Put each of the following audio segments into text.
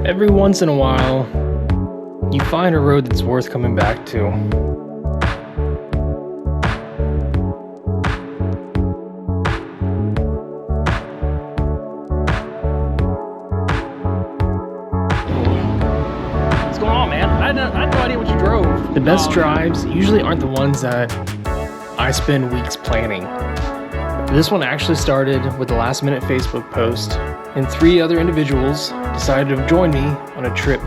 Every once in a while, you find a road that's worth coming back to. What's going on, man? I had no idea what you drove. The best drives usually aren't the ones that I spend weeks planning. This one actually started with a last-minute Facebook post, and 3 other individuals decided to join me on a trip.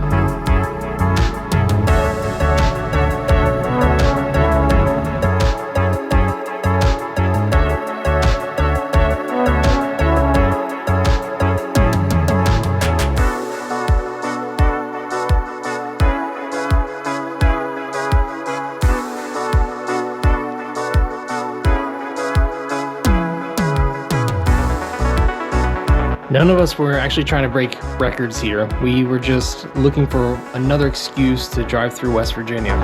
None of us were actually trying to break records here. We were just looking for another excuse to drive through West Virginia.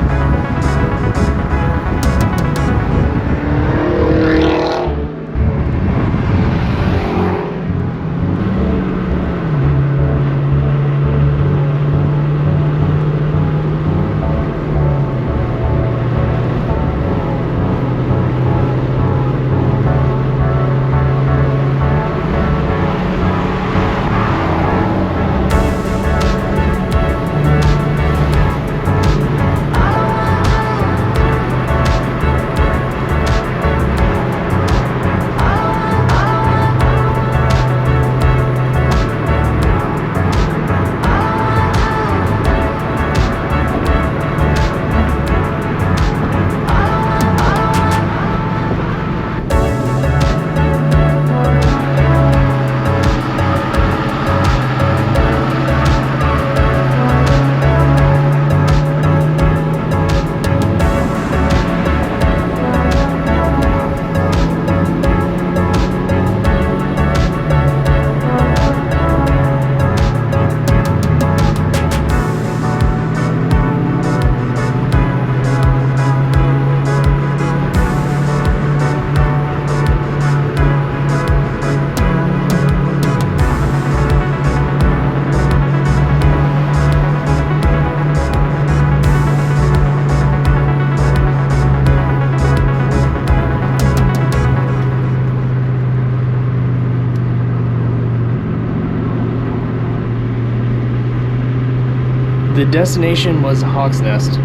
The destination was Hog's Nest,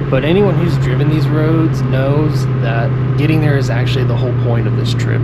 but anyone who's driven these roads knows that getting there is actually the whole point of this trip.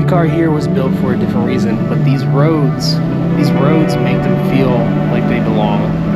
car here was built for a different reason, but these roads make them feel like they belong.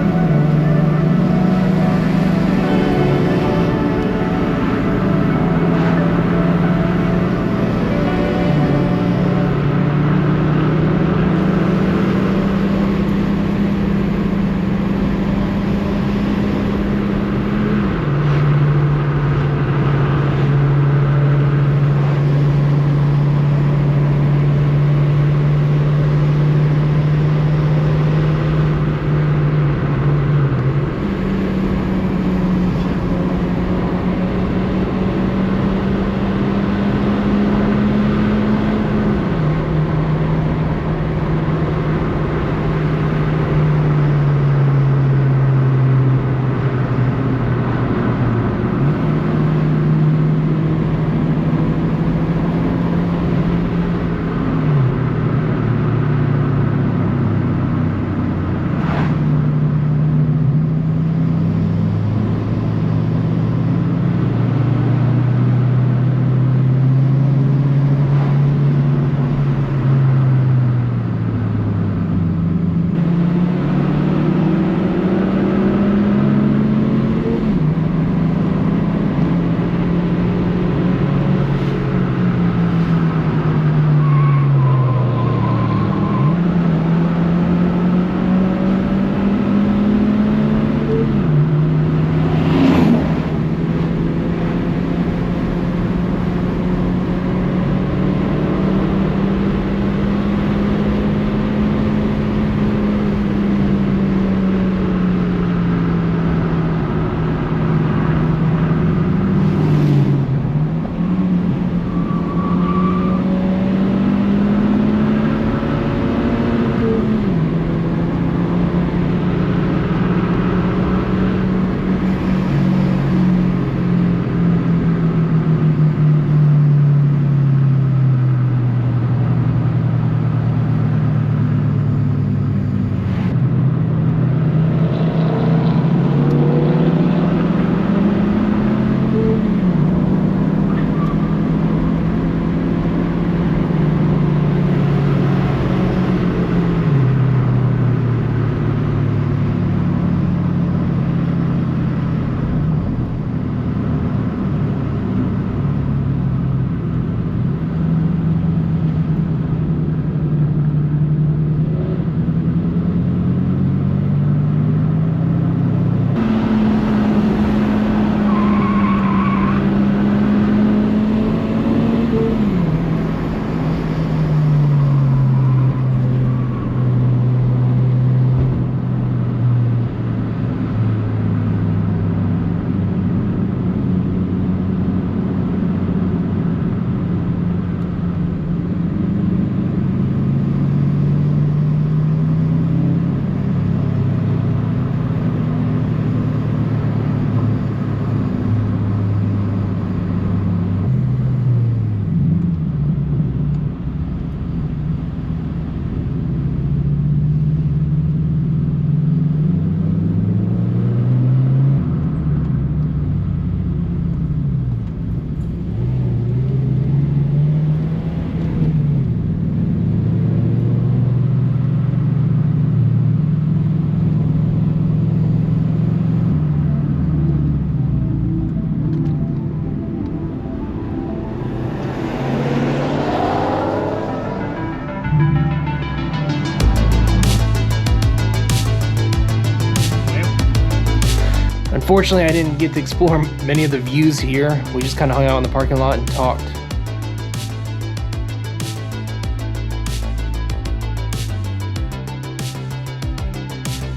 Unfortunately, I didn't get to explore many of the views here. We just kind of hung out in the parking lot and talked.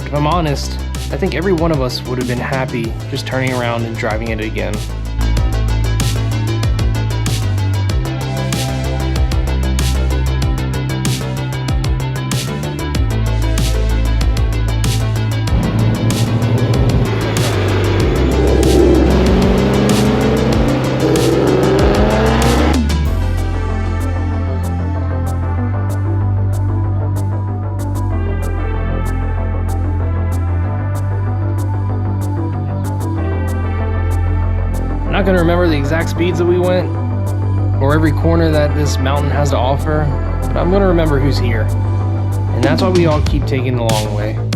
If I'm honest, I think every one of us would have been happy just turning around and driving it again. I'm not going to remember the exact speeds that we went or every corner that this mountain has to offer, but I'm going to remember who's here. And that's why we all keep taking the long way.